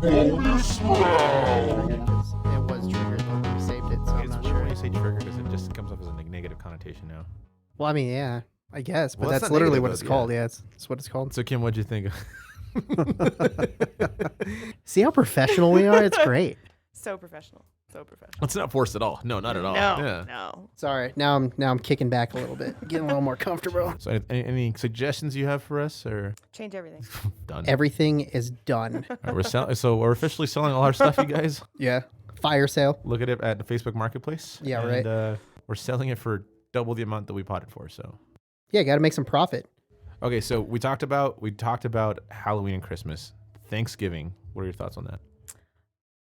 Bonus round. It was triggered when we saved it, so I'm It's not weird sure. when you say trigger because it just comes off as a negative connotation now. Well, I mean, yeah, I guess, but Well, it's that's not literally negative, what it's though, called. yeah. Yeah, it's what it's called. So Kim, what'd you think? See how professional we are? It's great. So professional. So professional. It's not forced at all. No, not at all. No, Yeah. no. Sorry. Now I'm kicking back a little bit, getting a little more comfortable. So any suggestions you have for us or Change everything. done? Everything is done. All right, we're officially selling all our stuff, you guys. Yeah. Fire sale. Look at it at the Facebook Marketplace. Yeah, and, right. We're selling it for double the amount that we bought it for. So Yeah, got to make some profit. okay, so we talked about Halloween and Christmas, Thanksgiving. What are your thoughts on that?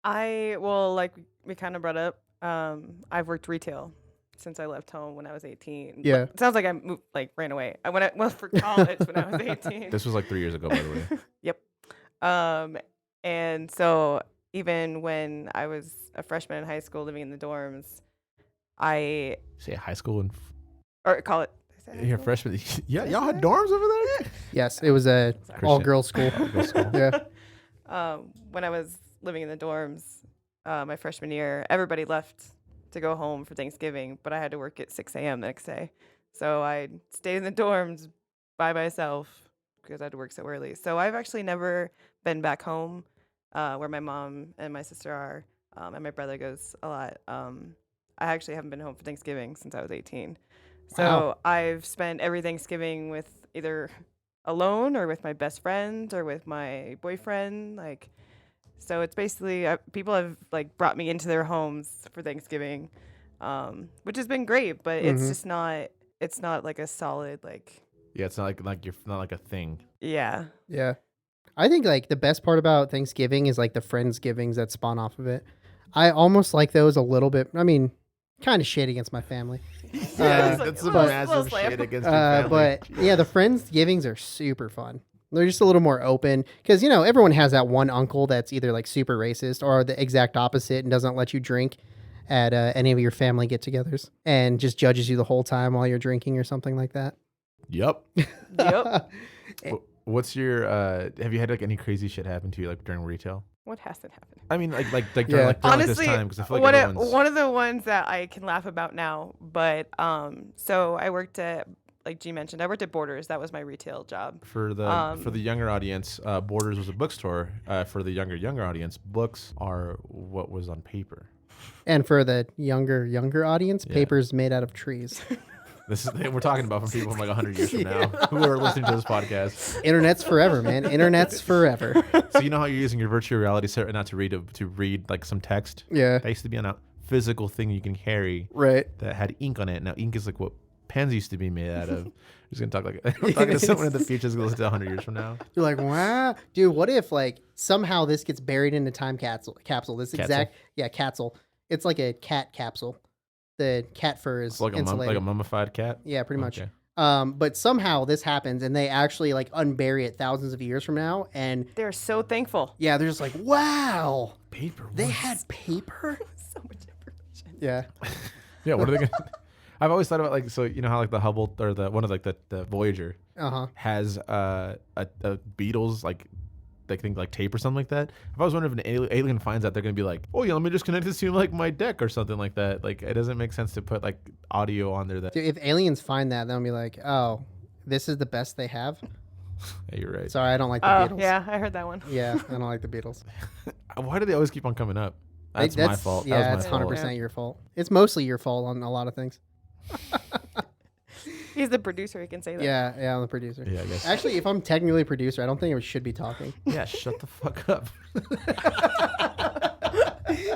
Like we kind of brought up, I've worked retail since I left home when I was 18. Yeah. It sounds like I moved, ran away. I went for college when I was 18. This was like 3 years ago, by the way. Yep. And so even when I was a freshman in high school living in the dorms, I Say high school and or call it. did I say high you're a school? freshman. Yeah, y'all had dorms over there. Yes, it was a Sorry. all-girls school. Go school. Yeah. When I was living in the dorms, my freshman year, everybody left to go home for Thanksgiving, but I had to work at 6 a.m. the next day. So I stayed in the dorms by myself because I had to work so early. So I've actually never been back home where my mom and my sister are, and my brother goes a lot. I actually haven't been home for Thanksgiving since I was 18. So Wow. I've spent every Thanksgiving with either alone or with my best friend or with my boyfriend. So it's basically people have brought me into their homes for Thanksgiving, which has been great. But it's just not. It's not like a solid Yeah, it's not like you're not like a thing. Yeah. Yeah. I think the best part about Thanksgiving is the Friendsgivings that spawn off of it. I almost like those a little bit. I mean, kind of shit against my family. Yeah, it's like that's a a little massive slam. shit against your family. But yeah, the Friendsgivings are super fun. They're just a little more open because, everyone has that one uncle that's either super racist or the exact opposite and doesn't let you drink at any of your family get-togethers and just judges you the whole time while you're drinking or something like that. Yep. Yep. What's your have you had any crazy shit happen to you during retail? What hasn't happened? I mean, during Yeah. this Honestly, time because I feel like everyone's one of the ones that I can laugh about now, but so I worked at, like G mentioned, I worked at Borders. That was my retail job. for the younger audience. Borders was a bookstore. For the younger audience, books are what was on paper. And for the younger audience, Yeah. paper's made out of trees. This is we're talking about from people from 100 years from now who are listening to this podcast. Internet's forever, man. Internet's forever. So you know how you're using your virtual reality set not to read some text. Yeah. That used to be on a physical thing you can carry Right. that had ink on it. Now ink is what pens used to be made out of. Just gonna talk we're talking to someone in the future who's gonna listen to 100 years from now. You're like, wow, dude. What if somehow this gets buried in a time capsule? This exact, capsule. It's like a cat capsule. The cat fur is It's like insulated. a mummified cat. Yeah, pretty much. Okay. But somehow this happens, and they actually unbury it thousands of years from now, and They're so thankful. yeah, they're just like, wow, Paper. they what? had paper. So much information. Yeah, Yeah. What are they gonna? I've always thought about so you know how the Hubble or the Voyager has a Beatles thing tape or something like that. If I was wondering if an alien finds that, they're gonna be like, oh yeah, let me just connect this to my deck or something like that. It doesn't make sense to put audio on there. That dude, if aliens find that, they'll be like, oh, this is the best they have. yeah, you're right. Sorry, I don't like the Oh Beatles. yeah, I heard that one. Yeah, I don't like the Beatles. Why do they always keep on coming up? That's my fault. Yeah, that it's was my fault. 100% your fault. It's mostly your fault on a lot of things. He's the producer. He can say that. Yeah, I'm the producer. Yeah, I guess. Actually, if I'm technically a producer, I don't think I should be talking. Yeah, shut the fuck up.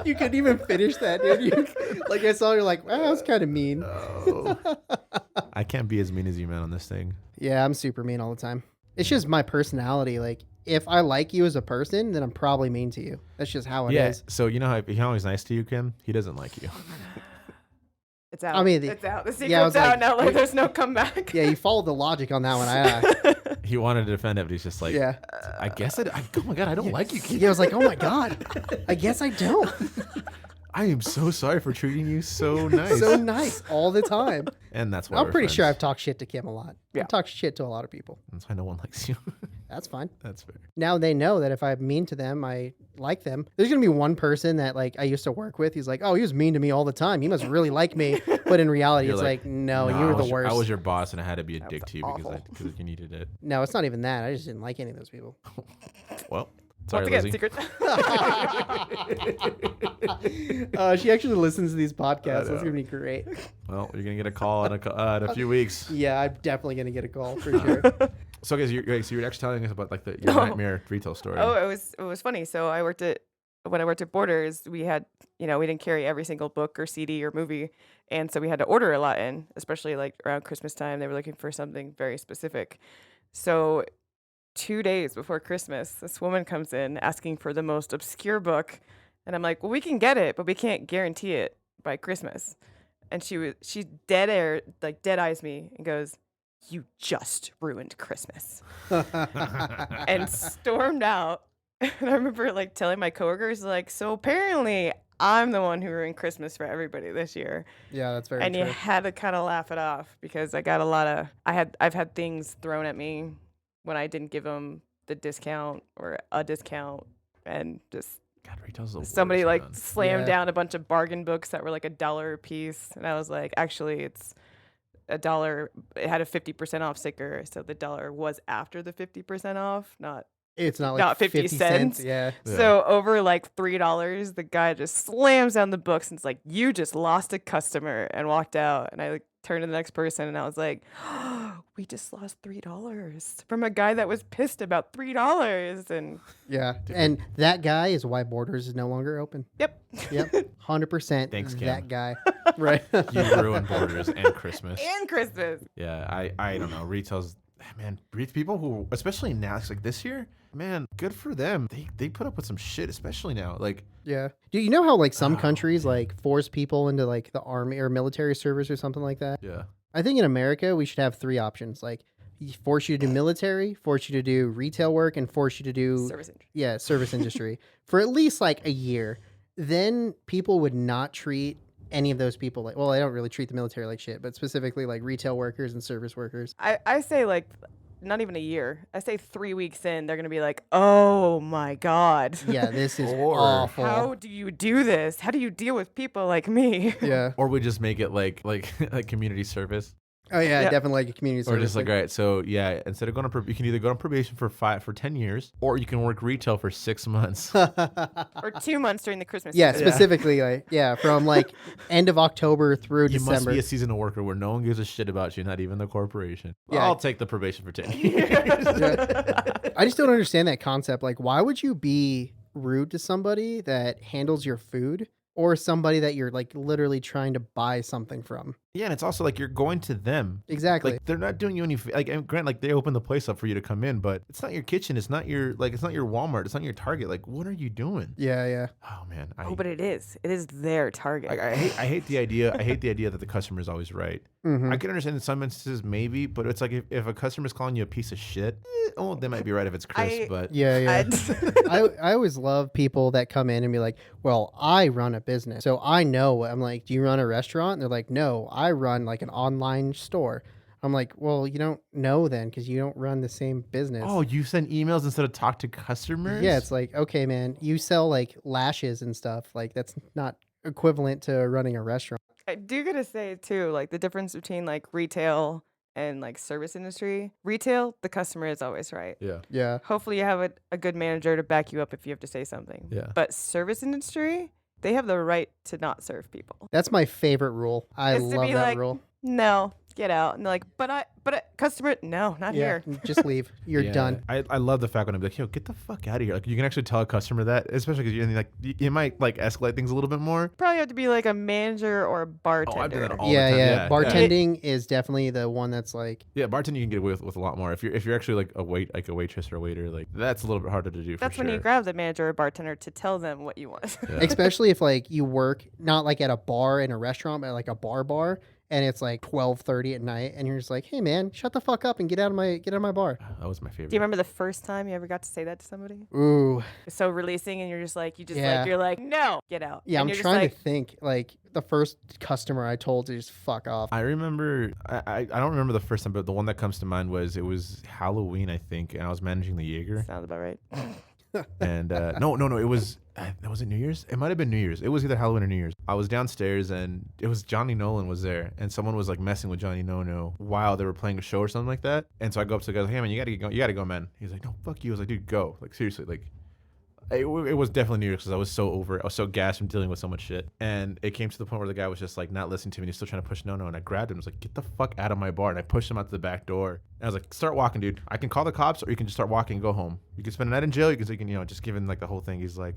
You couldn't even finish that, dude. I saw you're like, wow, that was kind of mean. Oh. I can't be as mean as you, man, on this thing. Yeah, I'm super mean all the time. It's just my personality. If I like you as a person, then I'm probably mean to you. That's just how it is. So you know how he's nice to you, Kim? He doesn't like you. It's out. I mean, it's out. The I secret's was out like- now. There's no comeback. Yeah, you followed the logic on that one. He wanted to defend it, but he's just like, Yeah. I guess oh my God, I don't like you, Kim. Yeah, I was like, oh my God. I guess I don't. I am so sorry for treating you so nice. So nice all the time. And that's why I'm we're pretty sure I've friends. talked shit to Kim a lot. Yeah. I've talked shit to a lot of people. That's why no one likes you. That's fine. That's fair. Now they know that if I'm mean to them, I like them. There's going to be one person that like I used to work with. He's like, oh, he was mean to me all the time. He must really like me. But in reality, it's like, no, you were the worst. I was your boss and I had to be a dick to you awful. because you needed it. No, it's not even that. I just didn't like any of those people. Well, sorry, Once again, Lizzie. secret. She actually listens to these podcasts. That's going to be great. Well, you're going to get a call in a few weeks. Yeah, I'm definitely going to get a call for sure. So, guys, you're actually telling us about like your nightmare retail story. Oh, it was funny. So when I worked at Borders, we had, we didn't carry every single book or CD or movie. And so we had to order a lot in, especially like around Christmas time. They were looking for something very specific. So 2 days before Christmas, this woman comes in asking for the most obscure book. And I'm like, well, we can get it, but we can't guarantee it by Christmas. And she dead eyes me and goes, you just ruined Christmas. And stormed out. And I remember like telling my coworkers, like, so apparently I'm the one who ruined Christmas for everybody this year. Yeah, that's very and true. you had to kind of laugh it off because I got a lot of I've had things thrown at me when I didn't give them the discount or a discount, and just God, retail's the somebody worst, like man. slammed down a bunch of bargain books that were like $1 a piece, and I was like, actually, it's $1. It had a 50% off sticker, so the dollar was after the 50% off, not It's not like not 50 cents. Yeah. So over like $3, the guy just slams down the books and it's like, you just lost a customer, and walked out. And I like turned to the next person and I was like, oh, we just lost $3 from a guy that was pissed about $3. And Yeah. And that guy is why Borders is no longer open. yep. Yep. 100%. Thanks, Kim. That guy. Right. You ruined Borders and Christmas. And Christmas. Yeah, I don't know. Retail's, man, people who, especially now, it's like this year, man, good for them. They put up with some shit, especially now. Like, Yeah. Do you know how like some countries like force people into like the army or military service or something like that? yeah. I think in America we should have 3 options. Like force you to do military, force you to do retail work, and force you to do service industry for at least like a year. Then people would not treat any of those people like, well, I don't really treat the military like shit, but specifically like retail workers and service workers. I say like not even a year. I say 3 weeks in, they're going to be like, oh my God. Yeah, this is Or awful. How do you do this? How do you deal with people like me? Yeah. Or we just make it like community service. Oh yeah, Yeah. definitely like a community Or service. just like, all right, so yeah, instead of going on, you can either go on probation for 10 years, or you can work retail for 6 months. Or 2 months during the Christmas yeah, season. specifically like from like end of October through You December. must be a seasonal worker where no one gives a shit about you, not even the corporation. Yeah. I'll take the probation for 10 years. I just don't understand that concept. Like, why would you be rude to somebody that handles your food or somebody that you're like literally trying to buy something from? Yeah, and it's also like you're going to them. Exactly. Like they're not doing you any like. And grant, like they open the place up for you to come in, but it's not your kitchen. It's not your it's not your Walmart. It's not your Target. Like, what are you doing? Yeah. Oh man. Oh, but it is. It is their target. I hate the idea. I hate the idea that the customer is always right. Mhm. I can understand in some instances maybe, but it's like if a customer's calling you a piece of shit, they might be right if it's Chris. But Yeah. I always love people that come in and be like, well, I run a business, so I know. I'm like, do you run a restaurant? And they're like, no, I run like an online store. I'm like, well, you don't know then because you don't run the same business. oh, you send emails instead of talk to customers? Yeah, it's like, okay, man, you sell like lashes and stuff. Like that's not equivalent to running a restaurant. I do gotta say too, like the difference between like retail and like service industry. Retail, the customer is always right. Yeah. Yeah. Hopefully you have a good manager to back you up if you have to say something. Yeah. But service industry, they have the right to not serve people. That's my favorite rule. I It's to love be that like, rule. No, get out. And they're like, but customer, no, not Yeah, here. just leave. You're Yeah. done. I love the fact when I'm like, yo, get the fuck out of here. Like you can actually tell a customer that, especially because you might like escalate things a little bit more. Probably have to be like a manager or a bartender. I've done that all the Yeah, time. yeah. Bartending is definitely the one that's like, Yeah, bartending you can get away with a lot more. If you're actually like a waitress or a waiter, like that's a little bit harder to do. That's for when sure. you grab the manager or bartender to tell them what you want. Yeah. especially if like you work not like at a bar in a restaurant, but like a bar, and it's like 12:30 at night, and you're just like, hey man, shut the fuck up and get out of my bar. That was my favorite. Do you remember the first time you ever got to say that to somebody? Ooh. It's so releasing, and you're just like, you're like, no, get out. Yeah, and I'm you're trying to think, like, the first customer I told to just fuck off. I remember, I don't remember the first time, but the one that comes to mind was, it was Halloween, I think, and I was managing the Jaeger. Sounds about right. And no, it was it New Year's? It might have been New Year's. It was either Halloween or New Year's. I was downstairs and it was Johnny Nolan was there, and someone was like messing with Johnny No while they were playing a show or something like that. And so I go up to the guy, like, hey man, you gotta go, man. He's like, no, fuck you. I was like, dude, go. Like seriously, like. It was definitely New Year's because I was so over it. I was so gassed from dealing with so much shit. And it came to the point where the guy was just like not listening to me. And he's still trying to push no. And I grabbed him. I was like, get the fuck out of my bar. And I pushed him out to the back door. And I was like, start walking, dude. I can call the cops or you can just start walking and go home. You can spend a night in jail. You can just give him like the whole thing. He's like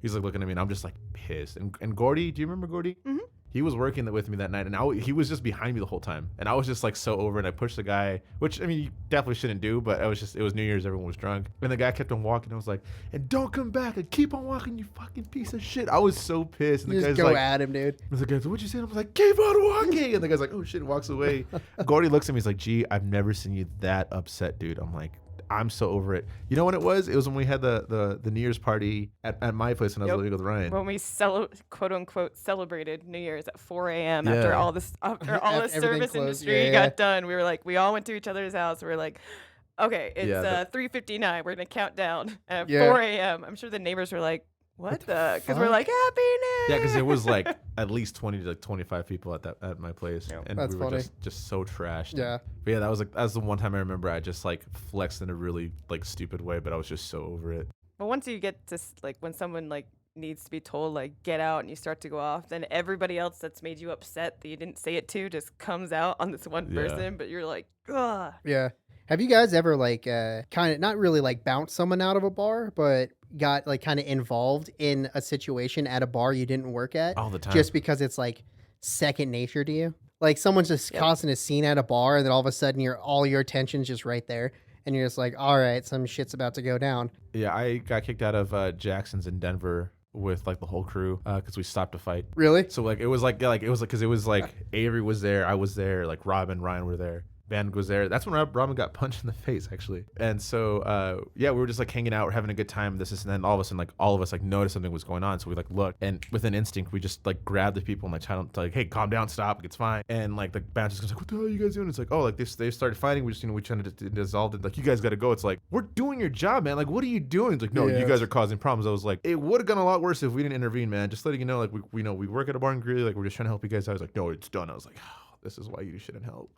looking at me and I'm just like pissed. And Gordy, do you remember Gordy? Mm-hmm. He was working with me that night, and he was just behind me the whole time. And I was just like so over it. And I pushed the guy, which I mean, you definitely shouldn't do, but it was New Year's, everyone was drunk. And the guy kept on walking. I was like, and don't come back and keep on walking, you fucking piece of shit. I was so pissed. And you the just guy's go like, at him, dude. I was like, what'd you say? And I was like, keep on walking. And the guy's like, oh shit, and walks away. Gordy looks at me, he's like, gee, I've never seen you that upset, dude. I'm like, I'm so over it. You know when it was? It was when we had the New Year's party at my place when I was living with Ryan. When we quote unquote celebrated New Year's at 4 a.m. after all the service industry got done. We were like, we all went to each other's house. We were like, okay, it's 3:59. We're gonna count down at 4 a.m. I'm sure the neighbors were like, what the? Because we're like, Happy New Year. Yeah, because there was like at least 20 to like 25 people at my place, and That's we were funny. just so trashed. Yeah, but yeah, that's the one time I remember I just like flexed in a really like stupid way, but I was just so over it. But once you get to like when someone like needs to be told like get out and you start to go off, then everybody else that's made you upset that you didn't say it to just comes out on this one person. But you're like, ugh. Yeah. Have you guys ever like kind of not really like bounced someone out of a bar, but got like kind of involved in a situation at a bar you didn't work at all the time, just because it's like second nature to you? Like someone's just causing a scene at a bar, and then all of a sudden all your attention's just right there, and you're just like, all right, some shit's about to go down. Yeah, I got kicked out of Jackson's in Denver with like the whole crew because we stopped a fight. Really? So like it was like because it was like Avery was there, I was there, like Robin, Ryan were there. Van was there. That's when Robin got punched in the face, actually. And so, we were just like hanging out, we're having a good time. This, and then all of a sudden, like all of us like noticed something was going on. So we like looked, and with an instinct, we just like grabbed the people and like tried to like, hey, calm down, stop, it's fine. And like the bouncer's like, what the hell are you guys doing? It's like, oh, like they started fighting. We just we trying to dissolve it. Like, you guys got to go. It's like, we're doing your job, man. Like, what are you doing? It's like, no, you guys are causing problems. I was like, it would have gone a lot worse if we didn't intervene, man. Just letting you know, like we work at a bar in Greeley. Like we're just trying to help you guys out. I was like, no, it's done. I was like, this is why you shouldn't help.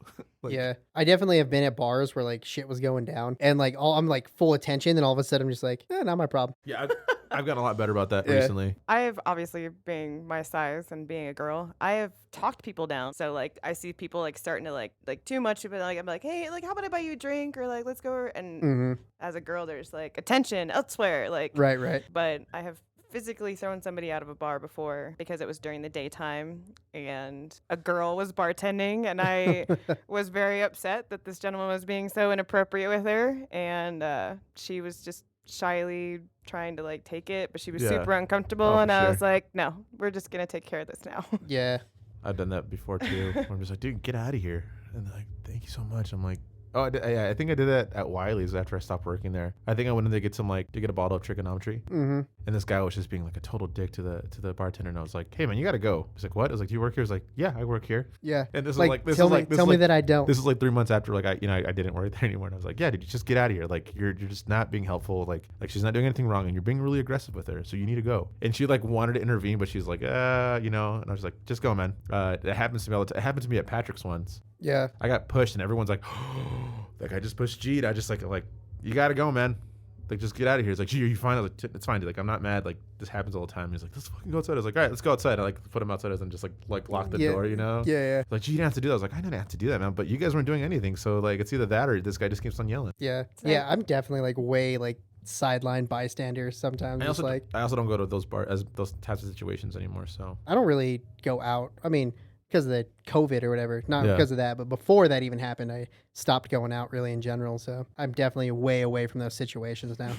Like, yeah, I definitely have been at bars where like shit was going down, and like I'm like full attention, and all of a sudden I'm just like, not my problem. Yeah, I've gotten a lot better about that recently. I have, obviously being my size and being a girl, I have talked people down. So like I see people like starting to like too much of it. Like I'm like, hey, like how about I buy you a drink, or like let's go. And as a girl, there's like attention elsewhere. Like right. But I have physically thrown somebody out of a bar before because it was during the daytime and a girl was bartending, and I was very upset that this gentleman was being so inappropriate with her, and she was just shyly trying to like take it, but she was super uncomfortable, and I was like, no, we're just gonna take care of this now. Yeah, I've done that before too. I'm just like, dude, get out of here. And they're like, thank you so much. I'm like, oh, I think I did that at Wiley's after I stopped working there. I think I went in there to get a bottle of trigonometry. And this guy was just being like a total dick to the bartender, and I was like, hey man, you gotta go. He's like, what? I was like, do you work here? He's like, yeah, I work here. Yeah. And this like, is like tell me that I don't. This is like 3 months after like I didn't work there anymore, and I was like, yeah, dude, you just get out of here. Like you're just not being helpful. Like she's not doing anything wrong, and you're being really aggressive with her, so you need to go. And she like wanted to intervene, but she's like, and I was like, just go, man. It happens to me all the time. It happened to me at Patrick's once. Yeah. I got pushed, and everyone's like, like I just pushed G. I just like you gotta go, man. Like, just get out of here. He's like, gee, are you fine? I was like, it's fine, dude. Like, I'm not mad. Like, this happens all the time. He's like, let's fucking go outside. I was like, all right, let's go outside. I like put him outside and just like lock the door, you know? Yeah. Like, gee, you didn't have to do that. I was like, I didn't have to do that, man. But you guys weren't doing anything. So like, it's either that or this guy just keeps on yelling. Yeah. Yeah. I'm definitely like way like sideline bystander sometimes. I also don't go to those types of situations anymore. So I don't really go out. I mean, because of the COVID or whatever. Not because of that, but before that even happened, I stopped going out really in general. So I'm definitely way away from those situations now.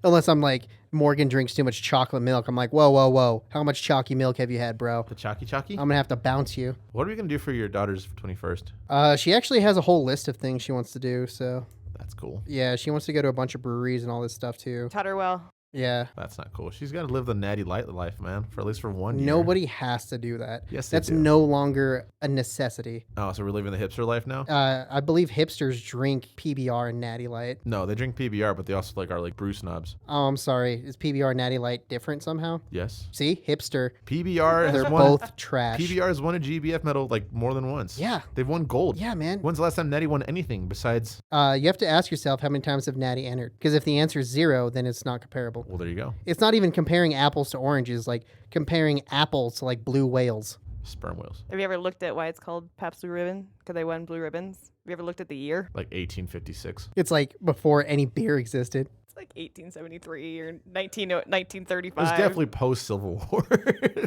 Unless I'm like, Morgan drinks too much chocolate milk. I'm like, whoa. How much chalky milk have you had, bro? The chalky? I'm going to have to bounce you. What are we going to do for your daughter's 21st? She actually has a whole list of things she wants to do. So that's cool. Yeah, she wants to go to a bunch of breweries and all this stuff too. Taught her well. Yeah. That's not cool. She's got to live the natty light life, man, for at least for 1 year. Nobody has to do that. Yes, that's no longer a necessity. Oh, so we're living the hipster life now? I believe hipsters drink PBR and Natty Light. No, they drink PBR, but they also are like brew snobs. Oh, I'm sorry. Is PBR and Natty Light different somehow? Yes. See, hipster. PBR. They're both trash. PBR has won a GBF medal like more than once. Yeah. They've won gold. Yeah, man. When's the last time Natty won anything besides? You have to ask yourself how many times have Natty entered. Because if the answer is 0, then it's not comparable. Well, there you go. It's not even comparing apples to oranges, like comparing apples to like blue whales. Sperm whales. Have you ever looked at why it's called Pabst Blue Ribbon? Because they won blue ribbons. Have you ever looked at the year? Like 1856. It's like before any beer existed. It's like 1873 or 1935. It was definitely post Civil War.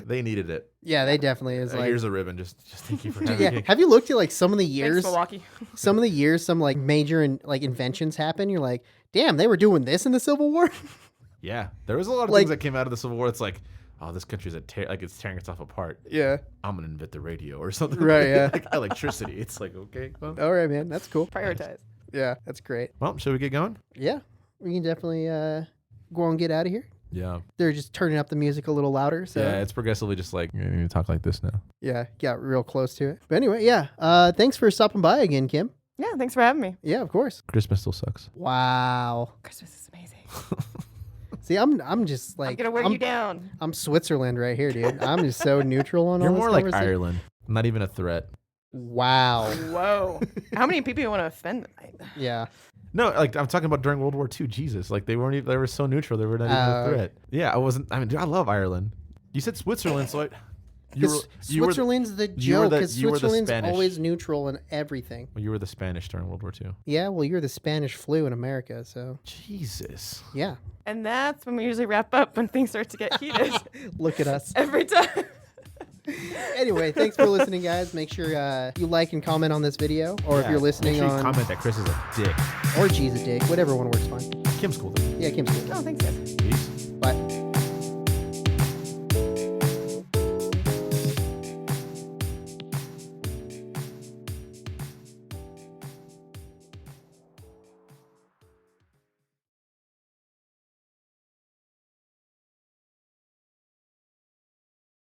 They needed it. Yeah, they definitely is. Like, here's a ribbon. Just thank you for having me. Have you looked at like some of the years? Thanks, Milwaukee. Some of the years, some like major like inventions happen. You're like, damn, they were doing this in the Civil War. Yeah, there was a lot of things that came out of the Civil War. It's like, oh, this country's it's tearing itself apart. Yeah, I'm gonna invent the radio or something. Right? Yeah, like electricity. It's like, okay, well. All right, man, that's cool. Prioritize. Yeah, that's great. Well, should we get going? Yeah, we can definitely go and get out of here. Yeah, they're just turning up the music a little louder. So yeah, it's progressively just like you need to talk like this now. Yeah, got real close to it. But anyway, yeah. Thanks for stopping by again, Kim. Yeah, thanks for having me. Yeah, of course. Christmas still sucks. Wow. Christmas is amazing. See, I'm just like I'm gonna wear you down. I'm Switzerland right here, dude. I'm just so neutral on You're all this more like conversation. Ireland. Not even a threat. Wow. Whoa. How many people you want to offend tonight? Yeah. No, like I'm talking about during World War II. Jesus, like they weren't. They were so neutral. They were not even a threat. Yeah, I wasn't. I mean, dude, I love Ireland. You said Switzerland, so Switzerland's the joke because Switzerland's Spanish. always neutral in everything. Well, you were the Spanish during World War II. Yeah, well, you're the Spanish flu in America, so. Jesus. Yeah. And that's when we usually wrap up when things start to get heated. Look at us. Every time. Anyway, thanks for listening, guys. Make sure you like and comment on this video, or if you're listening make sure you on comment that Chris is a dick or G's a dick, whatever one works fine. Kim's cool though. Yeah, Kim's cool. Oh, thanks, guys. Peace. Bye.